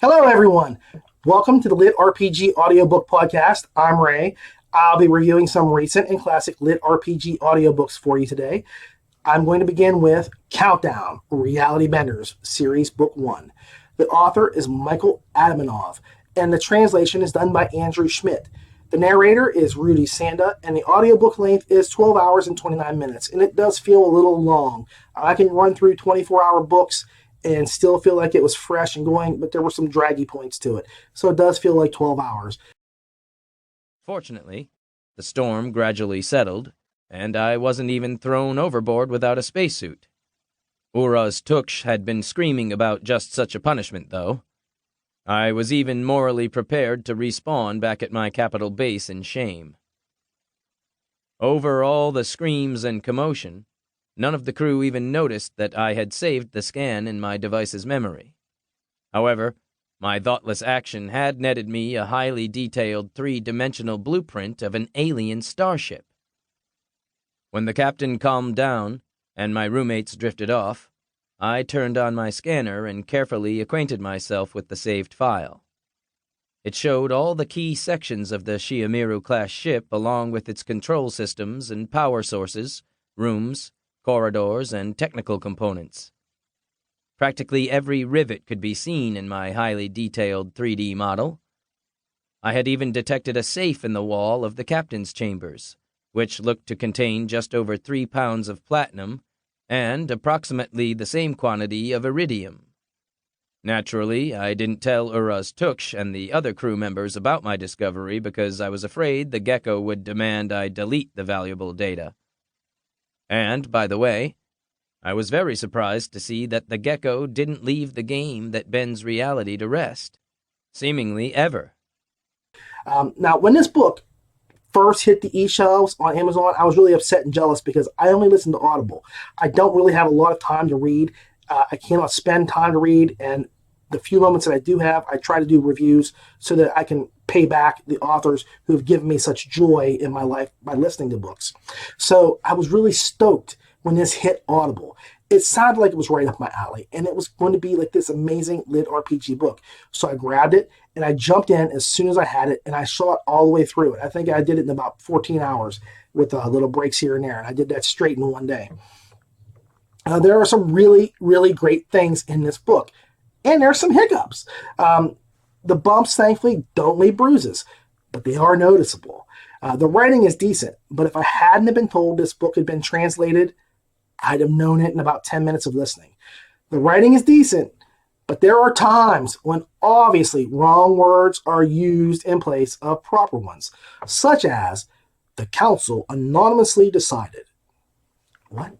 Hello, everyone. Welcome to the LitRPG Audiobook Podcast. I'm Ray. I'll be reviewing some recent and classic LitRPG audiobooks for you today. I'm going to begin with Countdown, Reality Benders, Series Book 1. The author is Michael Adamanov, and the translation is done by Andrew Schmidt. The narrator is Rudy Sanda, and the audiobook length is 12 hours and 29 minutes, and it does feel a little long. I can run through 24-hour books and still feel like it was fresh and going, but there were some draggy points to it. So it does feel like 12 hours. Fortunately, the storm gradually settled, and I wasn't even thrown overboard without a spacesuit. Uraz Tuksh had been screaming about just such a punishment, though. I was even morally prepared to respawn back at my capital base in shame. Over all the screams and commotion, none of the crew even noticed that I had saved the scan in my device's memory. However, my thoughtless action had netted me a highly detailed three-dimensional blueprint of an alien starship. When the captain calmed down and my roommates drifted off, I turned on my scanner and carefully acquainted myself with the saved file. It showed all the key sections of the Shiamiru-class ship along with its control systems and power sources, rooms, corridors, and technical components. Practically every rivet could be seen in my highly detailed 3D model. I had even detected a safe in the wall of the captain's chambers, which looked to contain just over 3 pounds of platinum and approximately the same quantity of iridium. Naturally, I didn't tell Uraz Tuksh and the other crew members about my discovery because I was afraid the gecko would demand I delete the valuable data. And, by the way, I was very surprised to see that the gecko didn't leave the game that bends reality to rest, seemingly ever. Now, when this book first hit the e-shelves on Amazon, I was really upset and jealous because I only listen to Audible. I don't really have a lot of time to read. I cannot spend time to read, and the few moments that I do have, I try to do reviews so that I can pay back the authors who have given me such joy in my life by listening to books. So I was really stoked when this hit Audible. It sounded like it was right up my alley, and it was going to be like this amazing LitRPG book. So I grabbed it, and I jumped in as soon as I had it, and I saw it all the way through it. I think I did it in about 14 hours with little breaks here and there, and I did that straight in one day. There are some really, really great things in this book. And there's some hiccups. The bumps, thankfully, don't leave bruises, but they are noticeable. The writing is decent, but if I hadn't been told this book had been translated, I'd have known it in about 10 minutes of listening. The writing is decent, but there are times when obviously wrong words are used in place of proper ones, such as the council anonymously decided. What?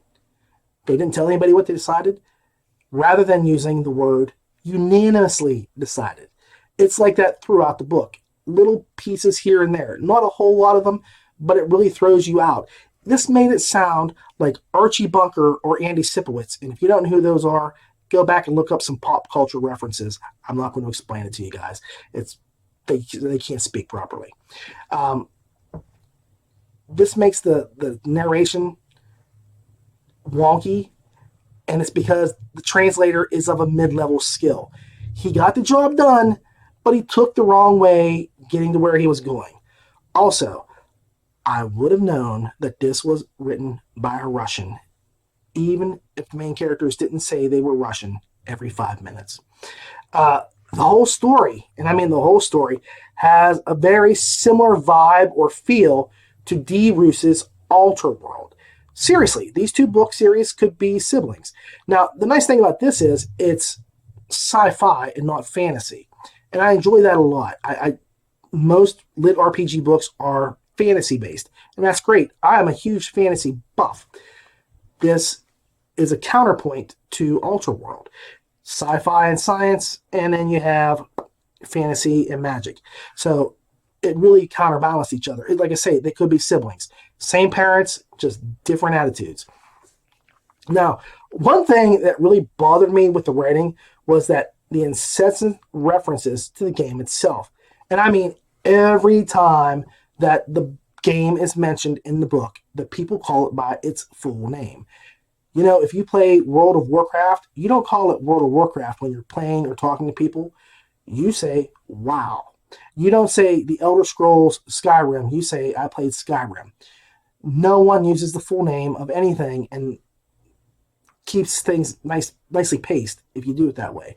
They didn't tell anybody what they decided? Rather than using the word unanimously decided. It's like that throughout the book. Little pieces here and there. Not a whole lot of them, but it really throws you out. This made it sound like Archie Bunker or Andy Sipowicz. And if you don't know who those are, go back and look up some pop culture references. I'm not going to explain it to you guys. They can't speak properly. This makes the narration wonky, and it's because the translator is of a mid-level skill. He got the job done, but he took the wrong way getting to where he was going. Also, I would have known that this was written by a Russian, even if the main characters didn't say they were Russian every 5 minutes. The whole story, and I mean the whole story, has a very similar vibe or feel to D. Roos's Alter World. Seriously, these two book series could be siblings. Now, the nice thing about this is it's sci-fi and not fantasy. And I enjoy that a lot. Most LitRPG books are fantasy-based, and that's great. I am a huge fantasy buff. This is a counterpoint to Alter World. Sci-fi and science, and then you have fantasy and magic. So it really counterbalance each other. Like I say, they could be siblings. Same parents, just different attitudes. Now, one thing that really bothered me with the writing was that the incessant references to the game itself. And I mean, every time that the game is mentioned in the book, the people call it by its full name. You know, if you play World of Warcraft, you don't call it World of Warcraft when you're playing or talking to people. you say, wow. You don't say The Elder Scrolls Skyrim. You say, I played Skyrim. No one uses the full name of anything and keeps things nicely paced if you do it that way.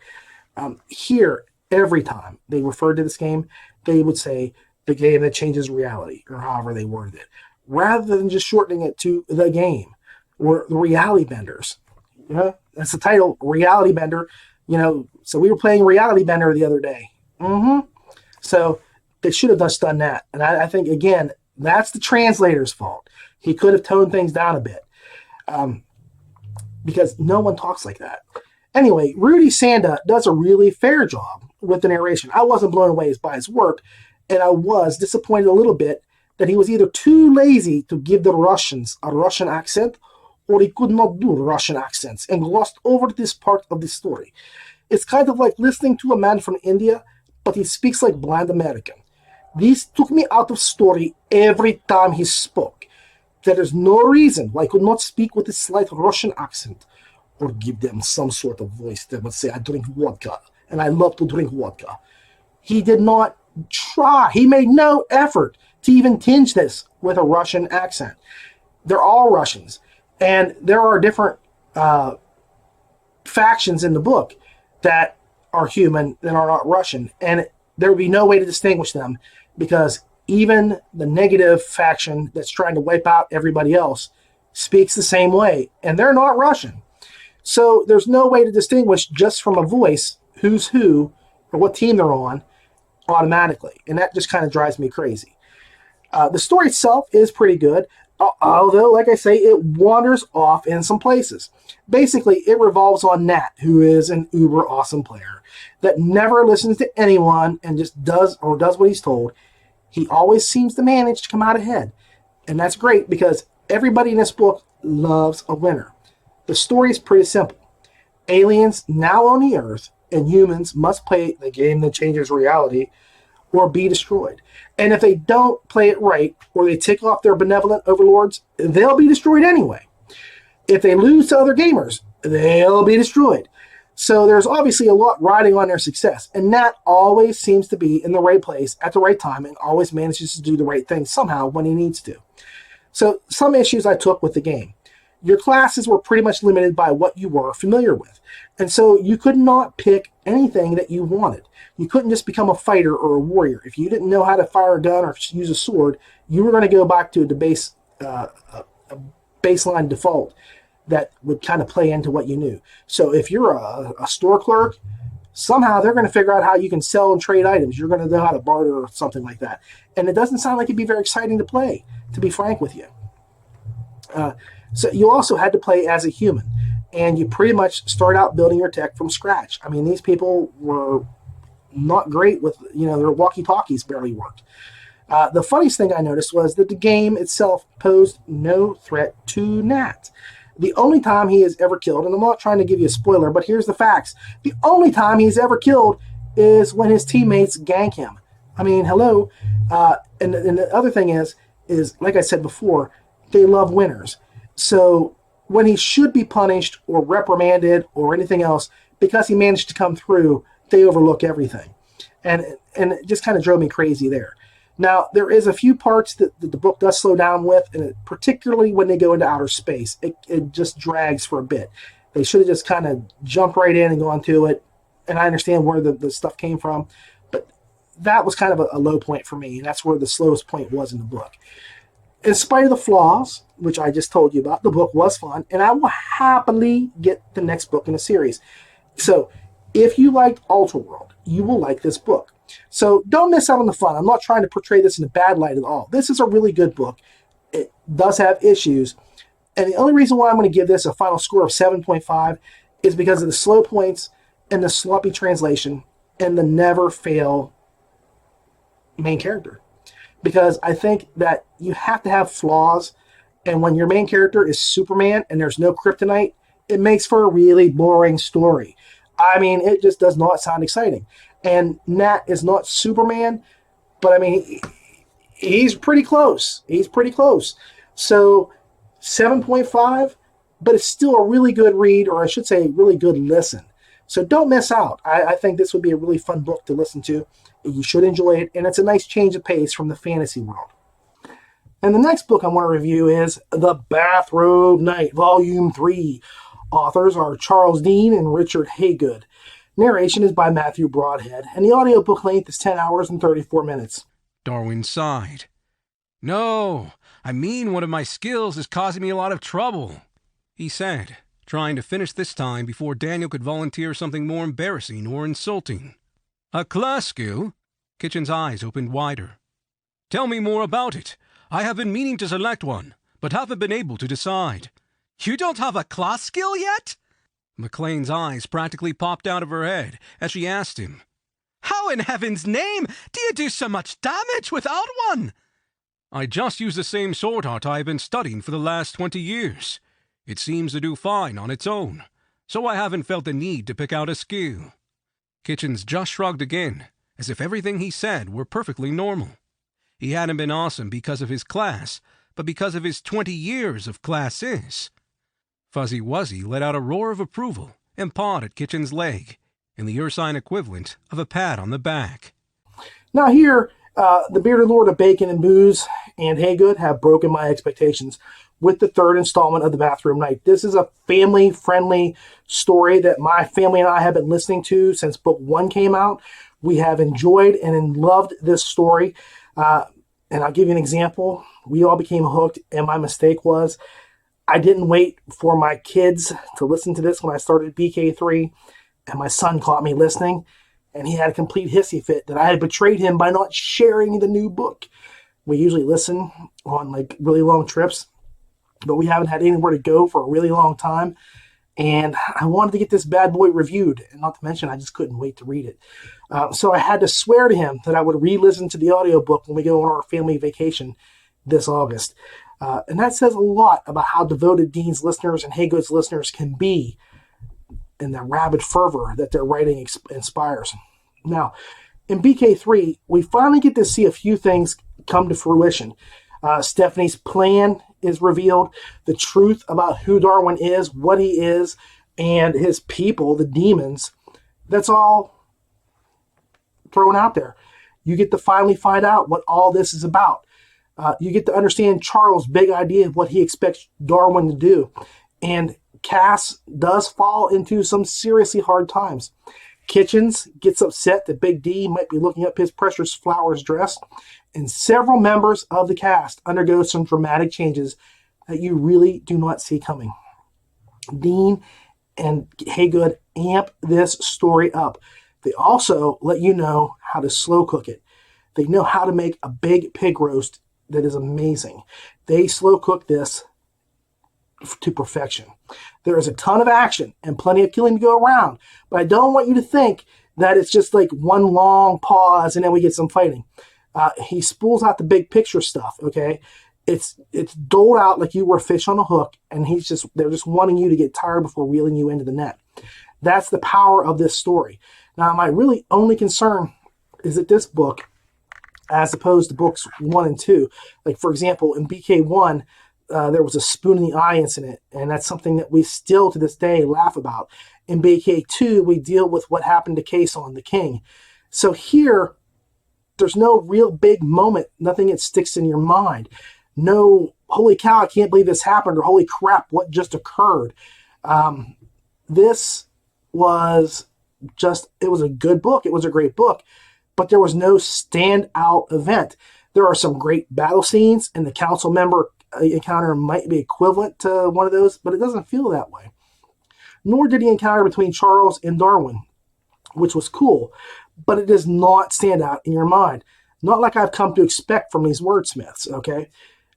Here, every time they referred to this game, they would say the game that changes reality, or however they worded it, rather than just shortening it to the game or the reality benders. That's the title, Reality Bender. So we were playing Reality Bender the other day. So they should have just done that. And I think, again, that's the translator's fault. He could have toned things down a bit. Because no one talks like that. Anyway, Rudy Sanda does a really fair job with the narration. I wasn't blown away by his work, and I was disappointed a little bit that he was either too lazy to give the Russians a Russian accent, or he could not do Russian accents and glossed over this part of the story. It's kind of like listening to a man from India, but he speaks like blind American. This took me out of story every time he spoke. There is no reason why I could not speak with a slight Russian accent, or give them some sort of voice that would say, I drink vodka, and I love to drink vodka. He did not try. He made no effort to even tinge this with a Russian accent. They're all Russians, and there are different factions in the book that are human that are not Russian, and there would be no way to distinguish them, because even the negative faction that's trying to wipe out everybody else speaks the same way, and they're not Russian. So there's no way to distinguish just from a voice who's who or what team they're on automatically, and that just kind of drives me crazy. The story itself is pretty good, although, like I say, it wanders off in some places. Basically, it revolves on Nat, who is an uber awesome player that never listens to anyone and just does what he's told. He always seems to manage to come out ahead, and that's great because everybody in this book loves a winner. The story is pretty simple. Aliens now own the Earth, and humans must play the game that changes reality or be destroyed. And if they don't play it right, or they tick off their benevolent overlords, they'll be destroyed anyway. If they lose to other gamers, they'll be destroyed. So there's obviously a lot riding on their success, and Nat always seems to be in the right place at the right time and always manages to do the right thing somehow when he needs to. So some issues I took with the game. Your classes were pretty much limited by what you were familiar with. And so you could not pick anything that you wanted. You couldn't just become a fighter or a warrior. If you didn't know how to fire a gun or use a sword, you were going to go back to a baseline default that would kind of play into what you knew. So if you're a store clerk, somehow they're going to figure out how you can sell and trade items. You're going to know how to barter or something like that. And it doesn't sound like it'd be very exciting to play, to be frank with you. So you also had to play as a human, and you pretty much start out building your tech from scratch. I mean, these people were not great with, their walkie-talkies barely worked. The funniest thing I noticed was that the game itself posed no threat to Nat. The only time he is ever killed, and I'm not trying to give you a spoiler, but here's the facts. The only time he's ever killed is when his teammates gank him. I mean, hello. And the other thing is, like I said before, they love winners. So when he should be punished or reprimanded or anything else, because he managed to come through, they overlook everything. And it just kind of drove me crazy there. Now, there is a few parts that the book does slow down with, and particularly when they go into outer space. It just drags for a bit. They should have just kind of jumped right in and gone to it. And I understand where the stuff came from, but that was kind of a low point for me, and that's where the slowest point was in the book. In spite of the flaws, which I just told you about, the book was fun, and I will happily get the next book in the series. So if you liked Ultraworld, you will like this book. So don't miss out on the fun. I'm not trying to portray this in a bad light at all. This is a really good book. It does have issues. And the only reason why I'm going to give this a final score of 7.5 is because of the slow points and the sloppy translation and the never fail main character. Because I think that you have to have flaws, and when your main character is Superman and there's no kryptonite, it makes for a really boring story. I mean, it just does not sound exciting. And Nat is not Superman, but I mean, he's pretty close. He's pretty close. So 7.5, but it's still a really good read, or I should say really good listen. So don't miss out. I think this would be a really fun book to listen to. You should enjoy it, and it's a nice change of pace from the fantasy world. And the next book I want to review is The Bathrobe Knight, Volume 3. Authors are Charles Dean and Richard Haygood. Narration is by Matthew Broadhead, and the audiobook length is 10 hours and 34 minutes. Darwin sighed. No, I mean one of my skills is causing me a lot of trouble, he said, trying to finish this time before Daniel could volunteer something more embarrassing or insulting. A class skill? Kitchen's eyes opened wider. Tell me more about it. I have been meaning to select one, but haven't been able to decide. You don't have a class skill yet? McLean's eyes practically popped out of her head as she asked him. How in heaven's name do you do so much damage without one? I just use the same sword art I have been studying for the last 20 years. It seems to do fine on its own, so I haven't felt the need to pick out a skill. Kitchens just shrugged again, as if everything he said were perfectly normal. He hadn't been awesome because of his class, but because of his 20 years of classes. Fuzzy Wuzzy let out a roar of approval and pawed at Kitchen's leg, in the ursine equivalent of a pat on the back. Now here, the Bearded Lord of Bacon and Booze and Haygood have broken my expectations with the third installment of The Bathrobe Knight. This is a family-friendly story that my family and I have been listening to since book 1 came out. We have enjoyed and loved this story. And I'll give you an example. We all became hooked, and my mistake was I didn't wait for my kids to listen to this when I started BK3, and my son caught me listening, and he had a complete hissy fit that I had betrayed him by not sharing the new book. We usually listen on like really long trips, but we haven't had anywhere to go for a really long time, and I wanted to get this bad boy reviewed, and not to mention I just couldn't wait to read it. So I had to swear to him that I would re-listen to the audiobook when we go on our family vacation this August. And that says a lot about how devoted Dean's listeners and Haygood's listeners can be and the rabid fervor that their writing inspires. Now, in BK3, we finally get to see a few things come to fruition. Stephanie's plan is revealed, the truth about who Darwin is, what he is, and his people, the demons. That's all thrown out there. You get to finally find out what all this is about. You get to understand Charles' big idea of what he expects Darwin to do. And Cass does fall into some seriously hard times. Kitchens gets upset that Big D might be looking up his precious Flowers dress. And several members of the cast undergo some dramatic changes that you really do not see coming. Dean and Haygood amp this story up. They also let you know how to slow cook it. They know how to make a big pig roast that is amazing. They slow cook this to perfection. There is a ton of action and plenty of killing to go around, but I don't want you to think that it's just like one long pause and then we get some fighting. He spools out the big picture stuff, okay? It's doled out like you were a fish on a hook, and they're just wanting you to get tired before reeling you into the net. That's the power of this story. Now, my really only concern is that this book, as opposed to books 1 and 2, like for example, in BK1, there was a spoon in the eye incident, and that's something that we still to this day laugh about. In BK2, we deal with what happened to Kason, the king. So here, there's no real big moment, nothing that sticks in your mind. No, holy cow, I can't believe this happened, or holy crap, what just occurred? This was it was a good book. It was a great book, but there was no standout event. There are some great battle scenes, and the council member encounter might be equivalent to one of those, but it doesn't feel that way. Nor did the encounter between Charles and Darwin, which was cool, but it does not stand out in your mind. Not like I've come to expect from these wordsmiths, okay?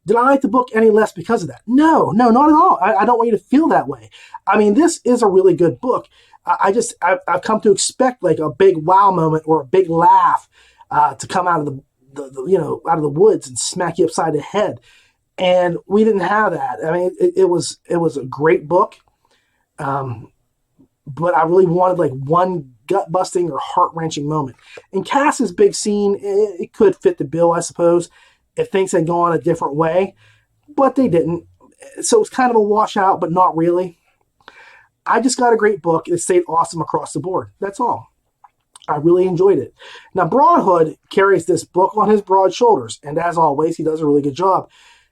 Did I like the book any less because of that? No, not at all. I don't want you to feel that way. I mean, this is a really good book. I've come to expect like a big wow moment or a big laugh to come out of out of the woods and smack you upside the head. And we didn't have that. I mean, it was a great book, but I really wanted like one gut-busting or heart-wrenching moment. In Cass's big scene, it could fit the bill, I suppose, if things had gone a different way, but they didn't. So it's kind of a washout, but not really. I just got a great book. It stayed awesome across the board. That's all. I really enjoyed it. Now, Broadhood carries this book on his broad shoulders, and as always, he does a really good job.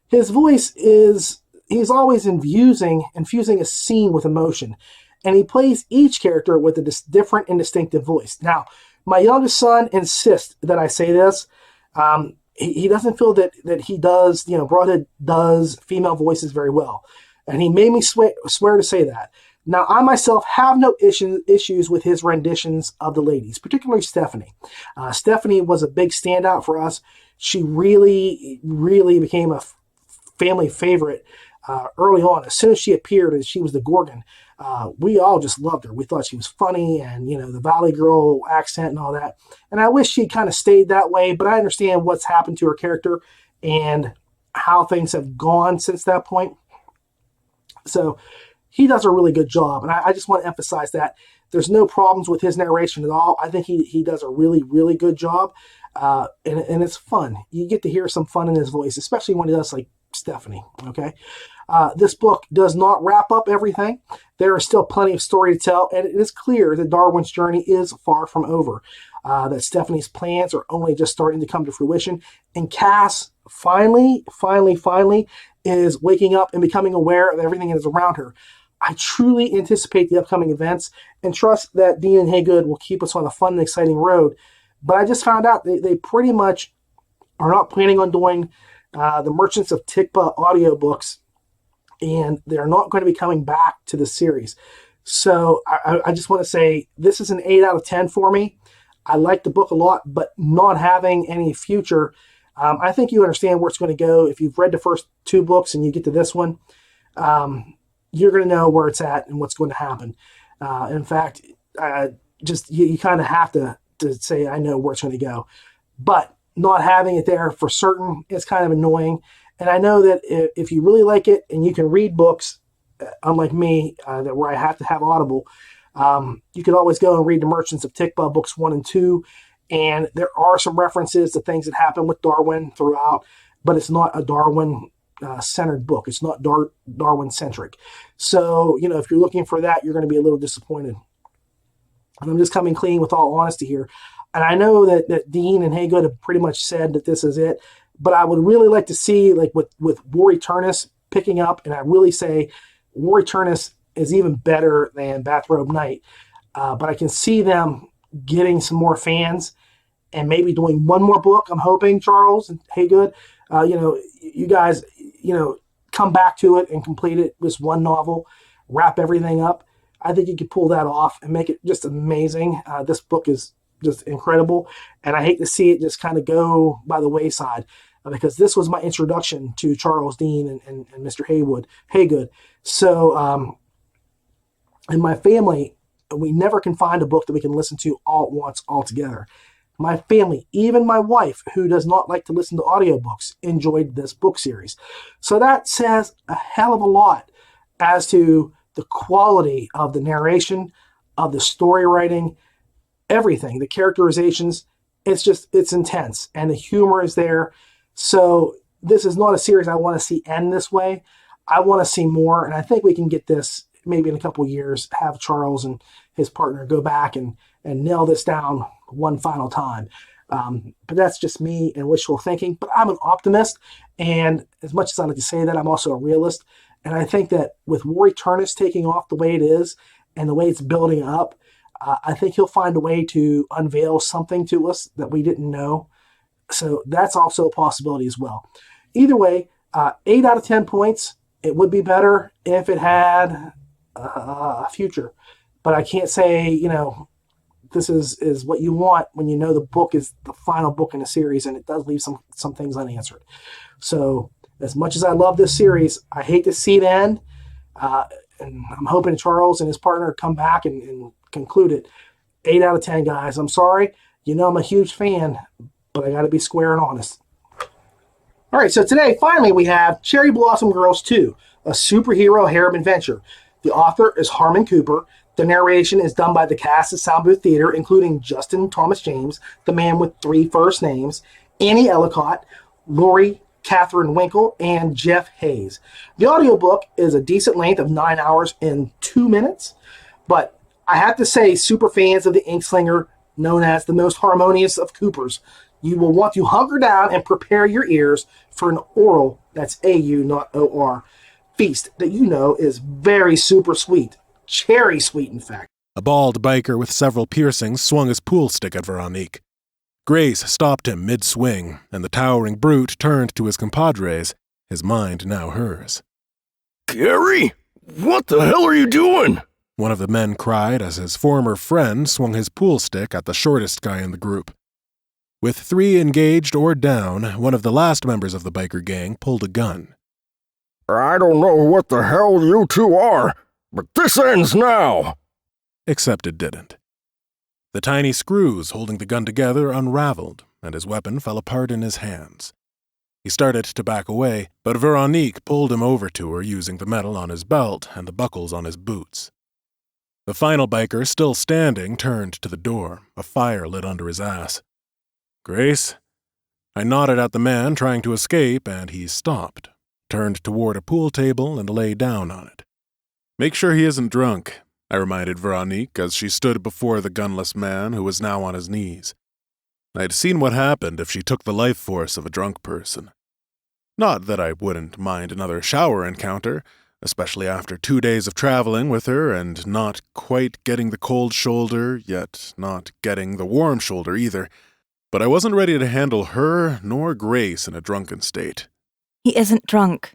His voice he's always infusing a scene with emotion, and he plays each character with a different and distinctive voice. Now, my youngest son insists that I say this. He doesn't feel that he does, Broadhood does female voices very well, and he made me swear to say that. Now, I myself have no issues with his renditions of the ladies, particularly Stephanie. Stephanie was a big standout for us. She really, really became a family favorite early on. As soon as she appeared and she was the Gorgon, we all just loved her. We thought she was funny and, the Valley Girl accent and all that. And I wish she kind of stayed that way, but I understand what's happened to her character and how things have gone since that point. So he does a really good job, and I just want to emphasize that. There's no problems with his narration at all. I think he does a really, really good job, and it's fun. You get to hear some fun in his voice, especially when he does like Stephanie, okay? This book does not wrap up everything. There is still plenty of story to tell, and it is clear that Darwin's journey is far from over, that Stephanie's plans are only just starting to come to fruition, and Cass finally is waking up and becoming aware of everything that is around her. I truly anticipate the upcoming events and trust that Dean and Haygood will keep us on a fun and exciting road. But I just found out they pretty much are not planning on doing the Merchants of Tikba audiobooks, and they're not going to be coming back to the series. So I just want to say this is an 8 out of 10 for me. I like the book a lot, but not having any future, I think you understand where it's going to go. If you've read the first 2 books and you get to this one, you're going to know where it's at and what's going to happen. In fact, you kind of have to say, I know where it's going to go. But not having it there for certain is kind of annoying. And I know that if you really like it and you can read books, unlike me, where I have to have Audible, you could always go and read the Merchants of Tikba books 1 and 2. And there are some references to things that happen with Darwin throughout, but it's not a Darwin centered book. It's not Darwin centric. So, if you're looking for that, you're going to be a little disappointed. And I'm just coming clean with all honesty here. And I know that Dean and Haygood have pretty much said that this is it, but I would really like to see, like with War Eternus picking up, and I really say War Eternus is even better than Bathrobe Knight. But I can see them getting some more fans and maybe doing one more book. I'm hoping, Charles and Haygood, you guys, come back to it and complete it, this one novel, wrap everything up. I think you could pull that off and make it just amazing. This book is just incredible, and I hate to see it just kind of go by the wayside, because this was my introduction to Charles Dean and Mr. Haygood. So, in my family, we never can find a book that we can listen to all at once, all together. My family, even my wife, who does not like to listen to audiobooks, enjoyed this book series. So that says a hell of a lot as to the quality of the narration, of the story writing, everything, the characterizations. It's intense, and the humor is there. So this is not a series I want to see end this way. I want to see more, and I think we can get this maybe in a couple of years, have Charles and his partner go back and nail this down one final time. But that's just me and wishful thinking. But I'm an optimist, and as much as I like to say that, I'm also a realist. And I think that with War Eternus taking off the way it is and the way it's building up, I think he'll find a way to unveil something to us that we didn't know. So that's also a possibility as well. Either way, 8 out of 10 points. It would be better if it had a future. But I can't say, this is what you want when you know the book is the final book in the series, and it does leave some things unanswered. So as much as I love this series, I hate to see it end. And I'm hoping Charles and his partner come back and conclude it. 8 out of 10, guys. I'm sorry. I'm a huge fan, but I got to be square and honest. All right, so today, finally, we have Cherry Blossom Girls 2, a superhero harem adventure. The author is Harmon Cooper. The narration is done by the cast of Sound Booth Theater, including Justin Thomas James, the man with 3 first names, Annie Ellicott, Lori Catherine Winkle, and Jeff Hayes. The audiobook is a decent length of 9 hours and 2 minutes, but I have to say, super fans of the Inkslinger, known as the most harmonious of Coopers, you will want to hunker down and prepare your ears for an oral, that's A-U, not O-R, feast that you know is very super sweet. Cherry sweet, in fact. A bald biker with several piercings swung his pool stick at Veronique. Grace stopped him mid-swing, and the towering brute turned to his compadres, his mind now hers. Gary, what the hell are you doing? One of the men cried as his former friend swung his pool stick at the shortest guy in the group. With 3 engaged or down, one of the last members of the biker gang pulled a gun. I don't know what the hell you two are, but this ends now! Except it didn't. The tiny screws holding the gun together unraveled, and his weapon fell apart in his hands. He started to back away, but Veronique pulled him over to her using the metal on his belt and the buckles on his boots. The final biker, still standing, turned to the door, a fire lit under his ass. Grace? I nodded at the man trying to escape, and he stopped, turned toward a pool table, and lay down on it. Make sure he isn't drunk, I reminded Veronique as she stood before the gunless man who was now on his knees. I'd seen what happened if she took the life force of a drunk person. Not that I wouldn't mind another shower encounter, especially after 2 days of traveling with her and not quite getting the cold shoulder, yet not getting the warm shoulder either. But I wasn't ready to handle her nor Grace in a drunken state. He isn't drunk,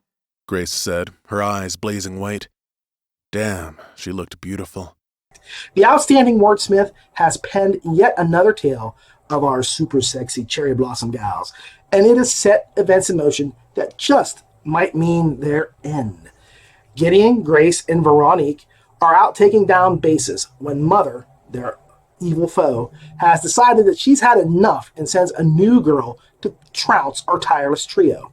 Grace said, her eyes blazing white. Damn, she looked beautiful. The outstanding wordsmith has penned yet another tale of our super sexy cherry blossom gals, and it has set events in motion that just might mean their end. Gideon, Grace, and Veronique are out taking down bases when Mother, their evil foe, has decided that she's had enough and sends a new girl to trounce our tireless trio.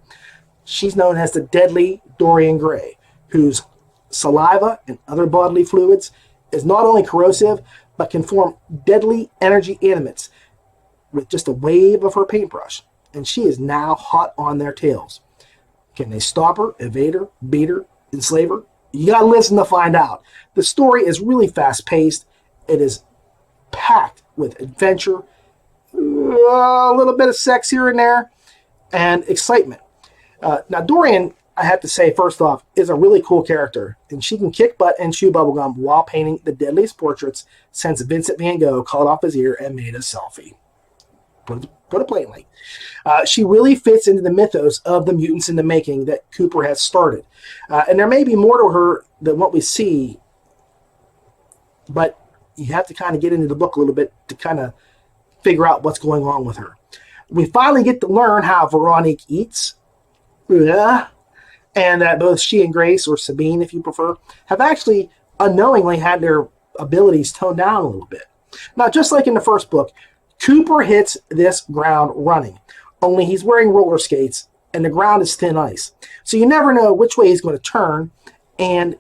She's known as the deadly Dorian Gray, whose saliva and other bodily fluids is not only corrosive, but can form deadly energy animates with just a wave of her paintbrush. And she is now hot on their tails. Can they stop her, evade her, beat her, enslave her? You gotta listen to find out. The story is really fast-paced. It is packed with adventure, a little bit of sex here and there, and excitement. Now, Dorian, I have to say, first off, is a really cool character, and she can kick butt and chew bubblegum while painting the deadliest portraits since Vincent van Gogh cut off his ear and made a selfie. Put it plainly. She really fits into the mythos of the mutants in the making that Cooper has started. And there may be more to her than what we see, but you have to kind of get into the book a little bit to kind of figure out what's going on with her. We finally get to learn how Veronique eats. And that both she and Grace, or Sabine if you prefer, have actually unknowingly had their abilities toned down a little bit. Now, just like in the first book, Cooper hits this ground running, only he's wearing roller skates and the ground is thin ice. So you never know which way he's going to turn, and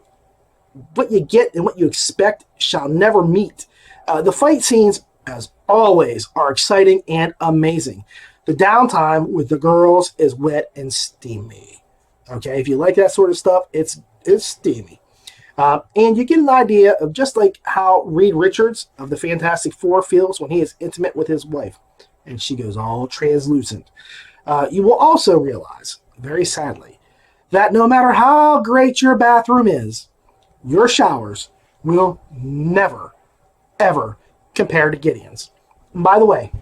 what you get and what you expect shall never meet. The fight scenes, as always, are exciting and amazing. The downtime with the girls is wet and steamy. Okay, if you like that sort of stuff, it's steamy. And you get an idea of just like how Reed Richards of the Fantastic Four feels when he is intimate with his wife, and she goes all translucent. You will also realize, very sadly, that no matter how great your bathroom is, your showers will never, ever compare to Gideon's. And by the way,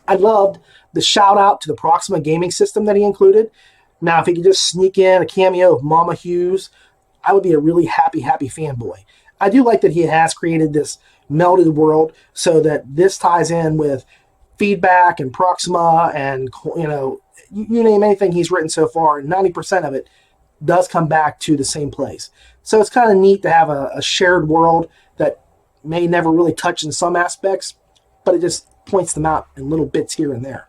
I loved the shout out to the Proxima gaming system that he included. Now, if he could just sneak in a cameo of Mama Hughes, I would be a really happy fanboy. I do like that he has created this melded world so that this ties in with feedback and Proxima and, you name anything he's written so far, 90% of it does come back to the same place. So it's kind of neat to have a shared world that may never really touch in some aspects, but it just points them out in little bits here and there.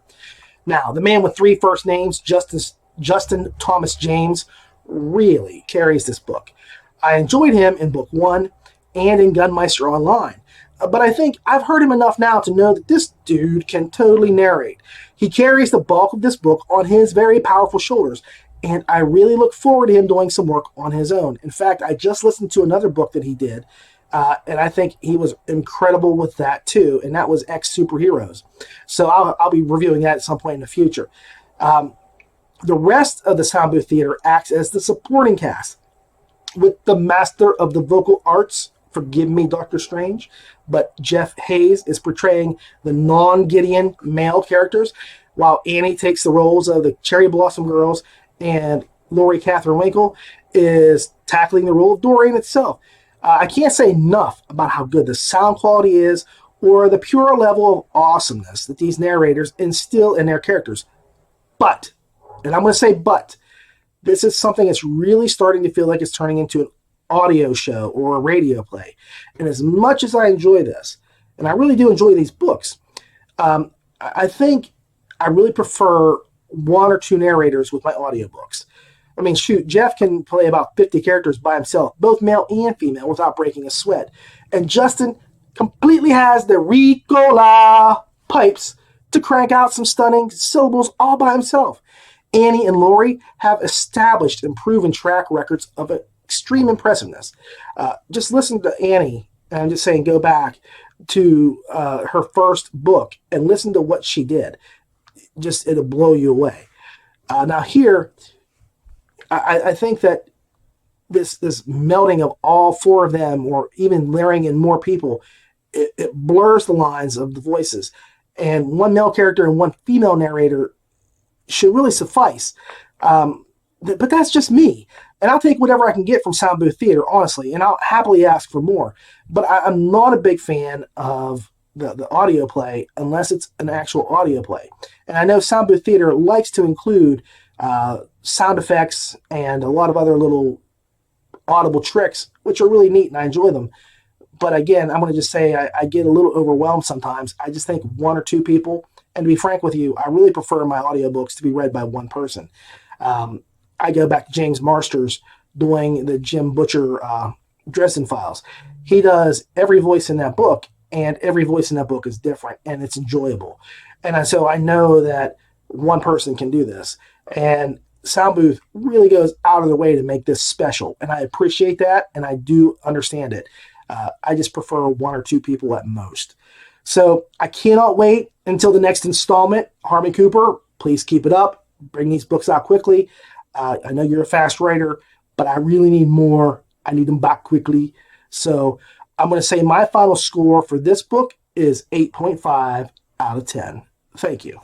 Now, the man with 3 first names, Justin Thomas James, really carries this book. I enjoyed him in book 1 and in Gunmeister Online. But I think I've heard him enough now to know that this dude can totally narrate. He carries the bulk of this book on his very powerful shoulders, and I really look forward to him doing some work on his own. In fact, I just listened to another book that he did, and I think he was incredible with that too, and that was X Superheroes. So I'll be reviewing that at some point in the future. The rest of the Sound Booth Theater acts as the supporting cast, with the master of the vocal arts, forgive me, Dr. Strange, but Jeff Hayes is portraying the non-Gideon male characters, while Annie takes the roles of the Cherry Blossom Girls, and Lori Catherine Winkle is tackling the role of Dorian itself. I can't say enough about how good the sound quality is or the pure level of awesomeness that these narrators instill in their characters. But, and I'm going to say but, this is something that's really starting to feel like it's turning into an audio show or a radio play. And as much as I enjoy this, and I really do enjoy these books, I think I really prefer one or two narrators with my audiobooks. I mean, shoot, Jeff can play about 50 characters by himself, both male and female, without breaking a sweat. And Justin completely has the Ricola pipes to crank out some stunning syllables all by himself. Annie and Lori have established and proven track records of extreme impressiveness. Just listen to Annie, and I'm just saying go back to her first book and listen to what she did. Just, it'll blow you away. Now here, I think that this melding of all four of them, or even layering in more people, it blurs the lines of the voices. And one male character and one female narrator should really suffice. But that's just me. And I'll take whatever I can get from Sound Booth Theater, honestly, and I'll happily ask for more. But I'm not a big fan of the audio play unless it's an actual audio play. And I know Sound Booth Theater likes to include sound effects and a lot of other little audible tricks, which are really neat, and I enjoy them. But again, I'm going to just say I get a little overwhelmed sometimes. I just think one or two people, and to be frank with you, I really prefer my audiobooks to be read by one person. I go back to James Marsters doing the Jim Butcher Dresden Files. He does every voice in that book, and every voice in that book is different, and it's enjoyable. And so I know that one person can do this. And Sound Booth really goes out of their way to make this special, and I appreciate that, and I do understand it. I just prefer one or two people at most. So I cannot wait until the next installment. Harmon Cooper, please keep it up. Bring these books out quickly. I know you're a fast writer, but I really need more. I need them back quickly. So I'm going to say my final score for this book is 8.5 out of 10. Thank you.